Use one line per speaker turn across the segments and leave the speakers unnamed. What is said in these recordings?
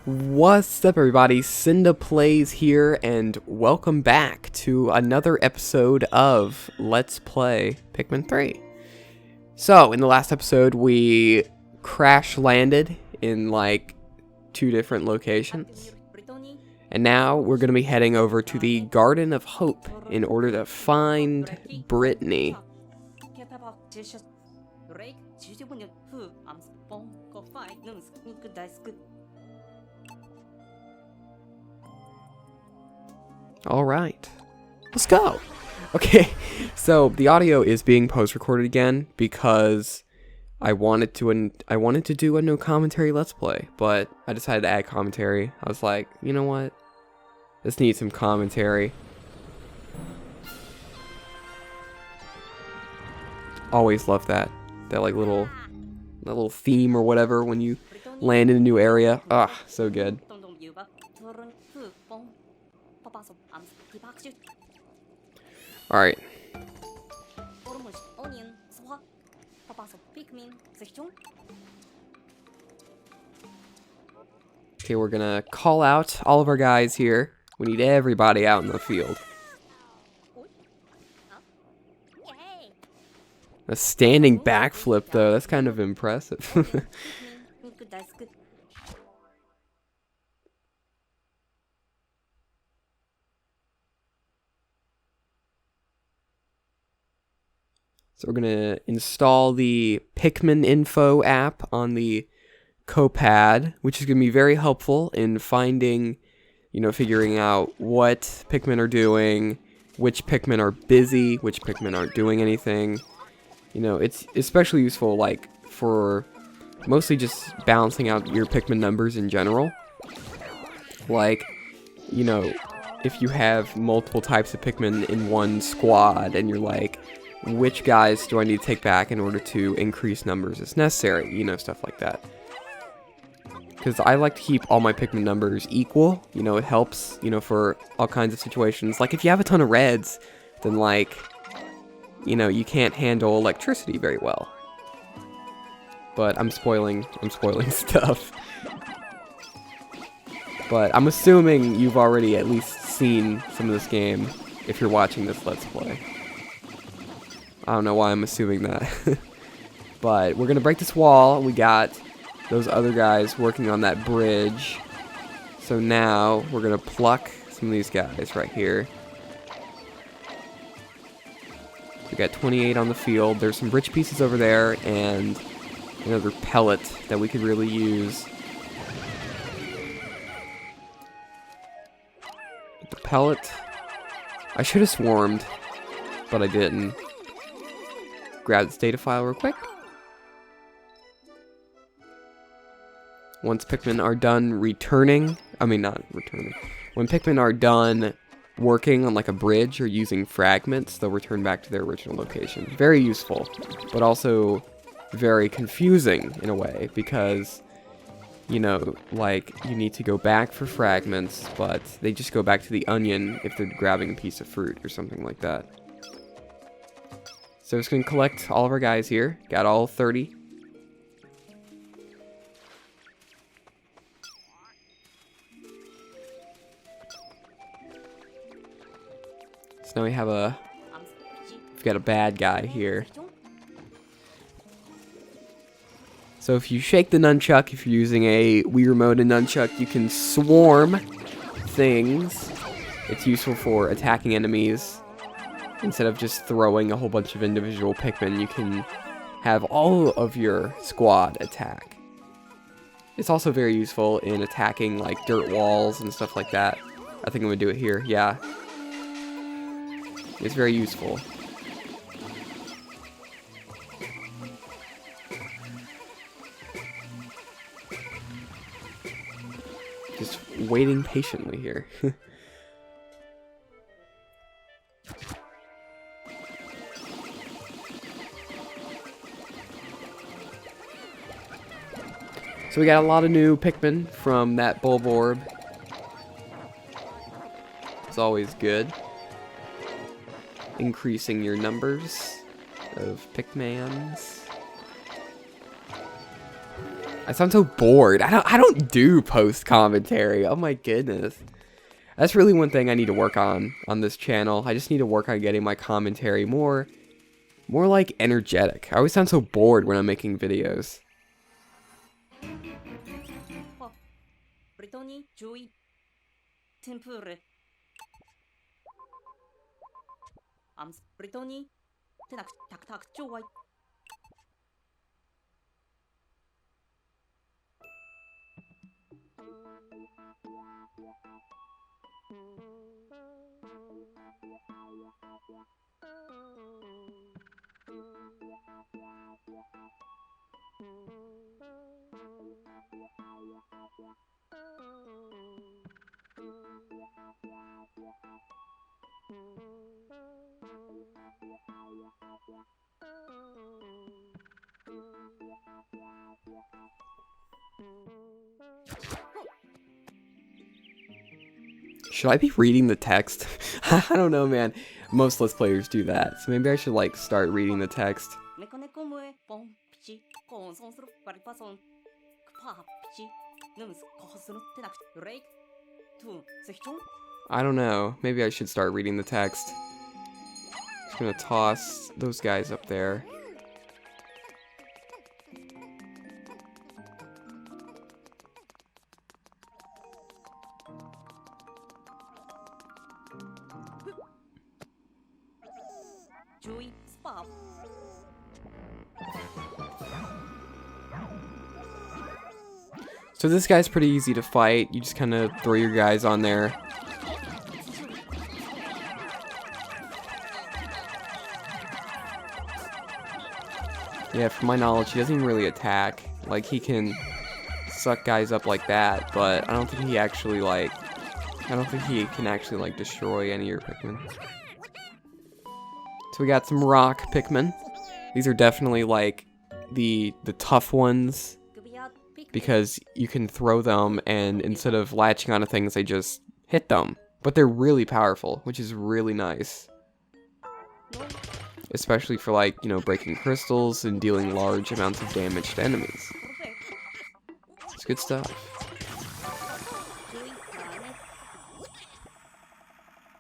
What's up, everybody? Cinda Plays here, and welcome back to another episode of Let's Play Pikmin 3. So, in the last episode, we crash landed in like 2 different locations. And now we're going to be heading over to the Garden of Hope in order to find Brittany. Alright, let's go! Okay, so the audio is being post-recorded again because I wanted to do a no commentary Let's Play, but I decided to add commentary. I was like, you know what? This needs some commentary. Always love that like little theme or whatever when you land in a new area. Ah, so good. Alright. Okay, we're gonna call out all of our guys here. We need everybody out in the field. A standing backflip, though, that's kind of impressive. So we're going to install the Pikmin Info app on the Copad, which is going to be very helpful in finding, figuring out what Pikmin are doing, which Pikmin are busy, which Pikmin aren't doing anything. It's especially useful, like, for mostly just balancing out your Pikmin numbers in general. Like, if you have multiple types of Pikmin in one squad, and you're like, which guys do I need to take back in order to increase numbers as necessary, stuff like that. Because I like to keep all my Pikmin numbers equal, it helps, for all kinds of situations. Like, if you have a ton of reds, then, like, you can't handle electricity very well. But I'm spoiling stuff. But I'm assuming you've already at least seen some of this game if you're watching this Let's Play. I don't know why I'm assuming that. But we're gonna break this wall. We got those other guys working on that bridge. So now we're gonna pluck some of these guys right here. We got 28 on the field. There's some rich pieces over there and another pellet that we could really use. The pellet, I should have swarmed, but I didn't. Grab this data file real quick. Once Pikmin are done when Pikmin are done working on like a bridge or using fragments, they'll return back to their original location. Very useful, but also very confusing in a way because, like you need to go back for fragments, but they just go back to the onion if they're grabbing a piece of fruit or something like that. So it's going to collect all of our guys here. Got all 30. So now we've got a bad guy here. So if you shake the nunchuck, if you're using a Wii Remote and nunchuck, you can swarm things. It's useful for attacking enemies. Instead of just throwing a whole bunch of individual Pikmin, you can have all of your squad attack. It's also very useful in attacking like dirt walls and stuff like that. I think I'm gonna do it here, yeah. It's very useful. Just waiting patiently here. So we got a lot of new Pikmin from that bulb orb. It's always good. Increasing your numbers of Pikmans. I sound so bored. I don't do post commentary. Oh my goodness. That's really one thing I need to work on this channel. I just need to work on getting my commentary more like energetic. I always sound so bored when I'm making videos. Should I be reading the text? I don't know, man. Most Let's Players do that, so maybe I should like start reading the text. I don't know. Maybe I should start reading the text. Just gonna toss those guys up there. So this guy's pretty easy to fight. You just kind of throw your guys on there. Yeah, from my knowledge, he doesn't even really attack. Like, he can suck guys up like that, but I don't think he actually, like... I don't think he can actually, like, destroy any of your Pikmin. So we got some rock Pikmin. These are definitely, like, the tough ones, because you can throw them, and instead of latching onto things, they just hit them. But they're really powerful, which is really nice. Especially for, like, you know, breaking crystals and dealing large amounts of damage to enemies. It's good stuff.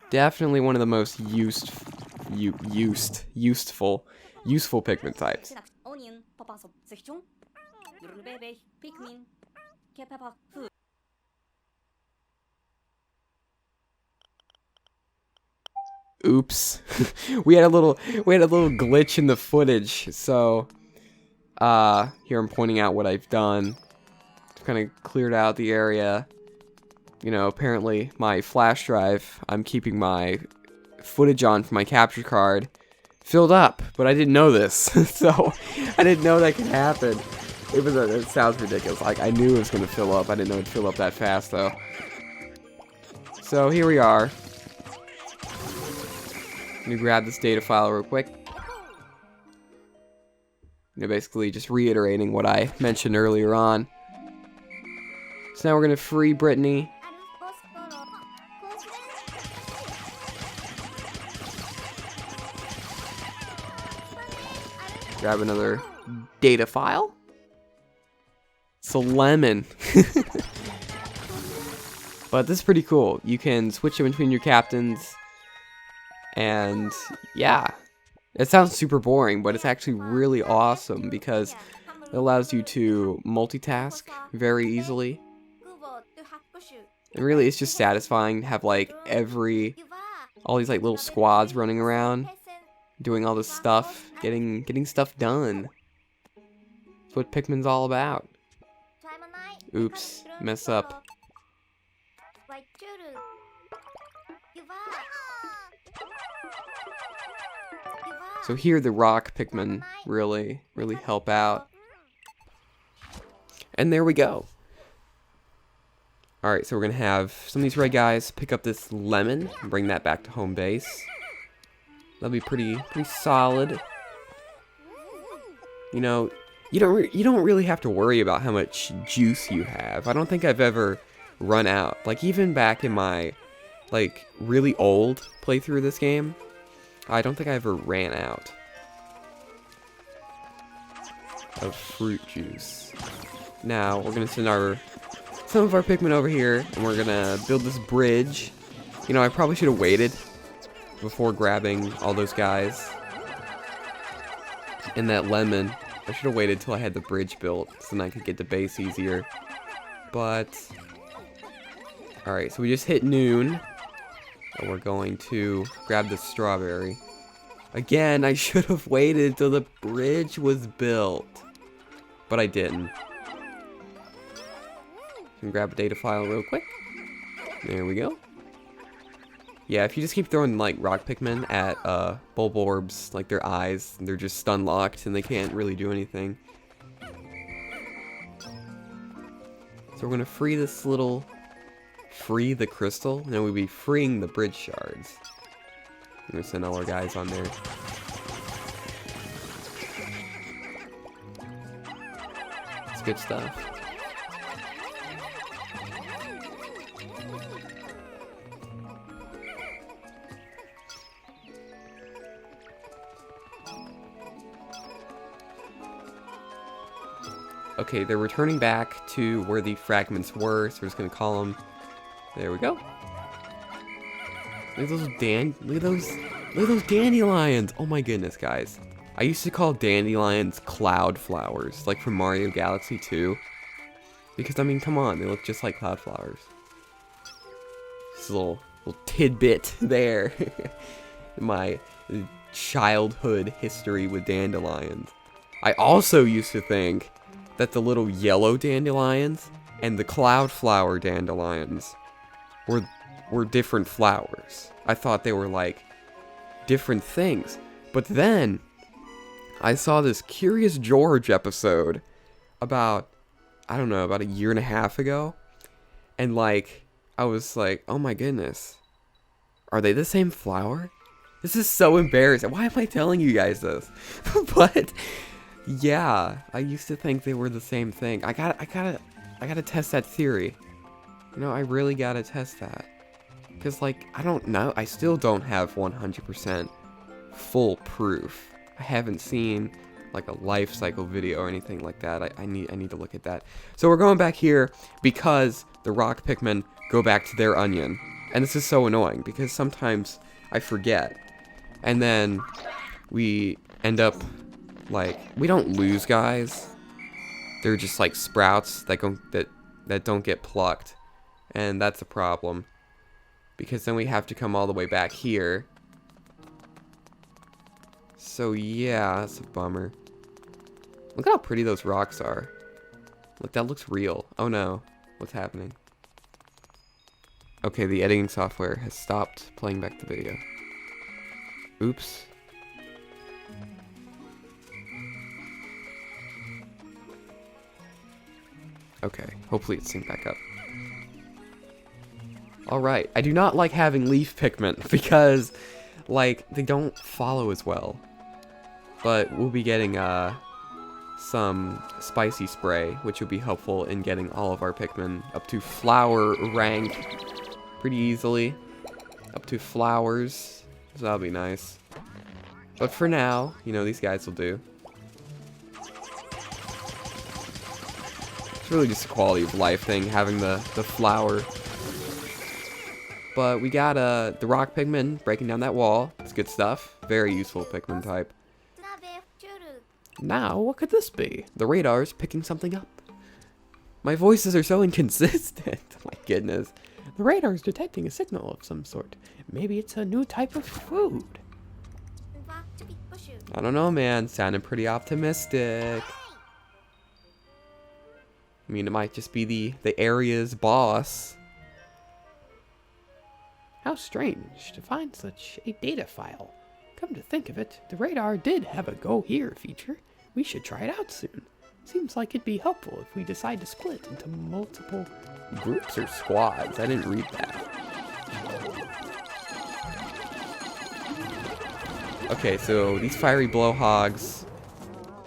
Definitely one of the most useful Pikmin types. Oops. we had a little glitch in the footage, so here I'm pointing out what I've done. Kind of cleared out the area. You know, apparently my flash drive, I'm keeping my footage on for my capture card, filled up, but I didn't know this. So I didn't know that could happen. It sounds ridiculous. Like, I knew it was gonna fill up. I didn't know it'd fill up that fast though. So here we are. Let me grab this data file real quick. You know, basically just reiterating what I mentioned earlier on. So now we're gonna free Brittany. Grab another data file. It's a lemon. But this is pretty cool. You can switch in between your captains. And yeah, it sounds super boring, but it's actually really awesome because it allows you to multitask very easily. And really, it's just satisfying to have like all these like little squads running around, doing all this stuff, getting stuff done. That's what Pikmin's all about. Oops, mess up. So here the rock Pikmin really help out. And there we go. Alright, so we're gonna have some of these red guys pick up this lemon and bring that back to home base. That'll be pretty solid. You know, you don't really have to worry about how much juice you have. I don't think I've ever run out. Like, even back in my like really old playthrough of this game, I don't think I ever ran out of fruit juice. Now, we're gonna send some of our Pikmin over here, and we're gonna build this bridge. You know, I probably should have waited before grabbing all those guys. And that lemon, I should have waited till I had the bridge built, so then I could get the base easier. But, alright, so we just hit noon. And we're going to grab the strawberry. Again, I should have waited till the bridge was built. But I didn't. Can grab a data file real quick. There we go. Yeah, if you just keep throwing like rock Pikmin at Bulborbs, like their eyes, they're just stun locked and they can't really do anything. So we're gonna free the crystal, and then we'll be freeing the bridge shards. I'm gonna send all our guys on there. It's good stuff. Okay, they're returning back to where the fragments were, so we're just gonna call them. There we go. Look at those dandelions. Oh my goodness, guys. I used to call dandelions cloud flowers, like from Mario Galaxy 2. Because I mean, come on, they look just like cloud flowers. Just a little tidbit there. My childhood history with dandelions. I also used to think that the little yellow dandelions and the cloud flower dandelions were different flowers. I thought they were like different things. But then I saw this Curious George episode about, I don't know, about a year and a half ago. And like, I was like, oh my goodness, are they the same flower? This is so embarrassing. Why am I telling you guys this? But yeah, I used to think they were the same thing. I gotta test that theory. You know, I really gotta test that. Because, like, I don't know. I still don't have 100% full proof. I haven't seen, like, a life cycle video or anything like that. I need to look at that. So we're going back here because the rock Pikmin go back to their onion. And this is so annoying because sometimes I forget. And then we end up, like, we don't lose guys. They're just, like, sprouts that don't get plucked. And that's a problem. Because then we have to come all the way back here. So yeah, that's a bummer. Look how pretty those rocks are. Look, that looks real. Oh no, what's happening? Okay, the editing software has stopped playing back the video. Oops. Okay, hopefully it's synced back up. Alright, I do not like having leaf Pikmin because, like, they don't follow as well. But we'll be getting some spicy spray, which will be helpful in getting all of our Pikmin up to flower rank pretty easily. Up to flowers, so that'll be nice. But for now, you know, these guys will do. It's really just a quality of life thing, having the flower. But we got the rock Pikmin breaking down that wall. It's good stuff. Very useful Pikmin type. Now, what could this be? The radar's picking something up. My voices are so inconsistent. My goodness. The radar's detecting a signal of some sort. Maybe it's a new type of food. I don't know, man. Sounding pretty optimistic. I mean, it might just be the area's boss.
How strange to find such a data file. Come to think of it, the radar did have a Go Here feature. We should try it out soon. Seems like it'd be helpful if we decide to split into multiple
Groups or squads? I didn't read that. Okay, so these fiery blowhogs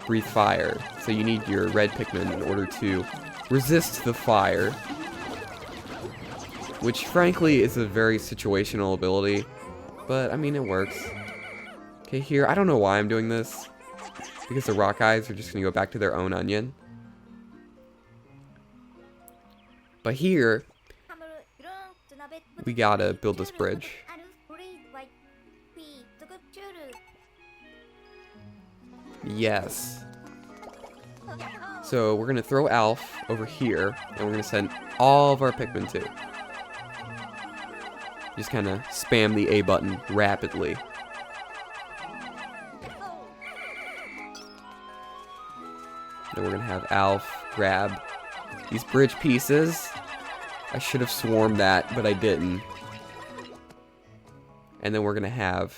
breathe fire. So you need your red Pikmin in order to resist the fire. Which, frankly, is a very situational ability. But, I mean, it works. Okay, here, I don't know why I'm doing this. Because the rock eyes are just going to go back to their own onion. But here, we gotta build this bridge. Yes. So we're gonna throw Alf over here, and we're gonna send all of our Pikmin to. Just kind of spam the A button rapidly. Then we're gonna have Alf grab these bridge pieces. I should have swarmed that, but I didn't. And then we're gonna have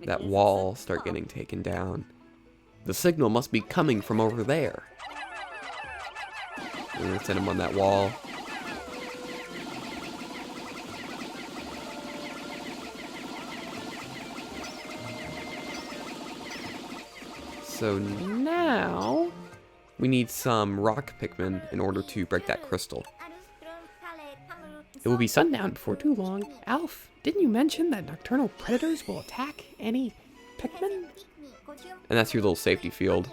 that wall start getting taken down. The signal must be coming from over there. We're gonna send him on that wall. So now we need some rock Pikmin in order to break that crystal.
It will be sundown before too long. Alf, didn't you mention that nocturnal predators will attack any Pikmin?
And that's your little safety field.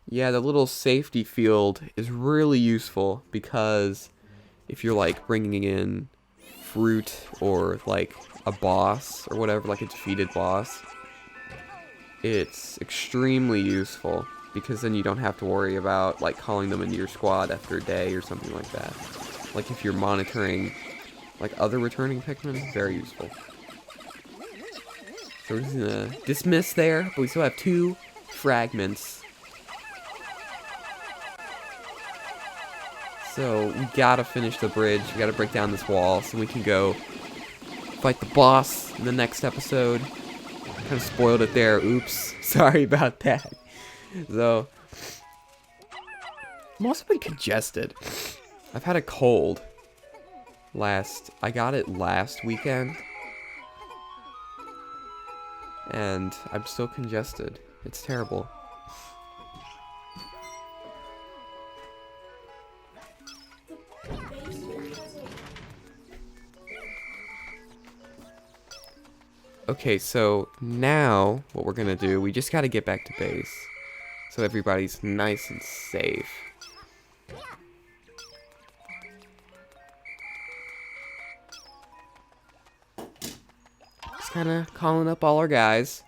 Yeah, the little safety field is really useful because if you're like bringing in fruit or like a boss or whatever, like a defeated boss, it's extremely useful because then you don't have to worry about like calling them into your squad after a day or something like that. Like if you're monitoring like other returning Pikmin, very useful. So we're just gonna dismiss there, but we still have 2 fragments. So we gotta finish the bridge, we gotta break down this wall so we can go fight the boss in the next episode. Kind of spoiled it there, oops, sorry about that. So,
I'm also been congested.
I've had a cold. I got it last weekend. And I'm still congested. It's terrible. Okay, so now what we're gonna do, we just gotta get back to base. So everybody's nice and safe. Just kinda calling up all our guys.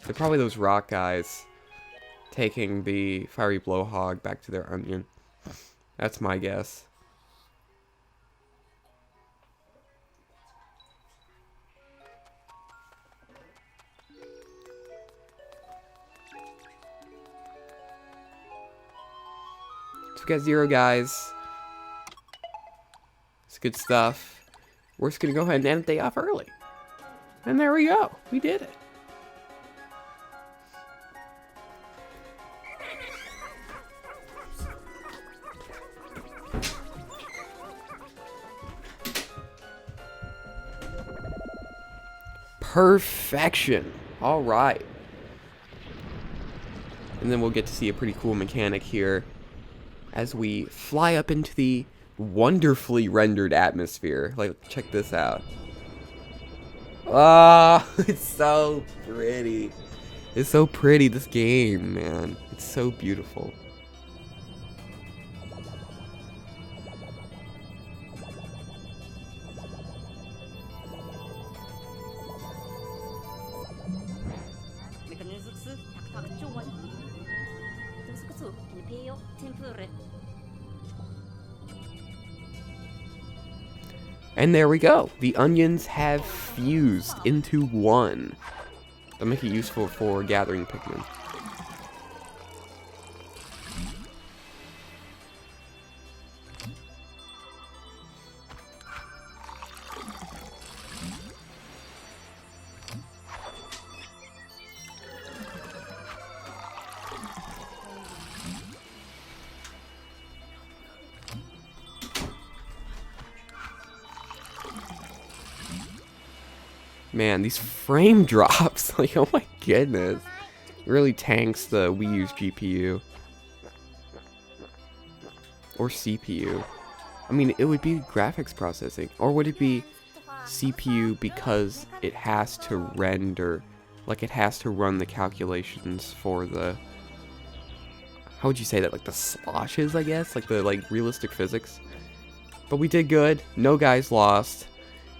They're probably those rock guys taking the fiery blowhog back to their onion. That's my guess. So we got 0 guys. It's good stuff. We're just gonna go ahead and end the day off early.
And there we go. We did it.
Perfection. All right. And then we'll get to see a pretty cool mechanic here as we fly up into the wonderfully rendered atmosphere. Like, check this out. Ah, it's so pretty. It's so pretty, this game, man. It's so beautiful. And there we go. The onions have fused into one. That'll make it useful for gathering Pikmin. Man, these frame drops, like, oh my goodness. It really tanks the Wii U's GPU. Or CPU. I mean, it would be graphics processing. Or would it be CPU because it has to render Like, it has to run the calculations for the... How would you say that? Like, the sloshes, I guess? Like, the, like, realistic physics? But we did good. No guys lost.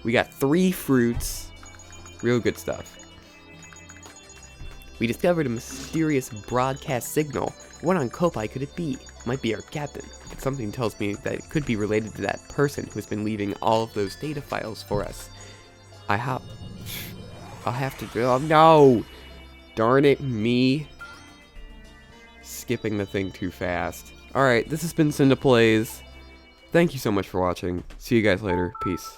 We got 3 fruits. Real good stuff. We discovered a mysterious broadcast signal. What on Kopai could it be? Might be our captain. But something tells me that it could be related to that person who's been leaving all of those data files for us. I'll have to do... Oh, no! Darn it, me. Skipping the thing too fast. Alright, this has been Cinda Plays. Thank you so much for watching. See you guys later. Peace.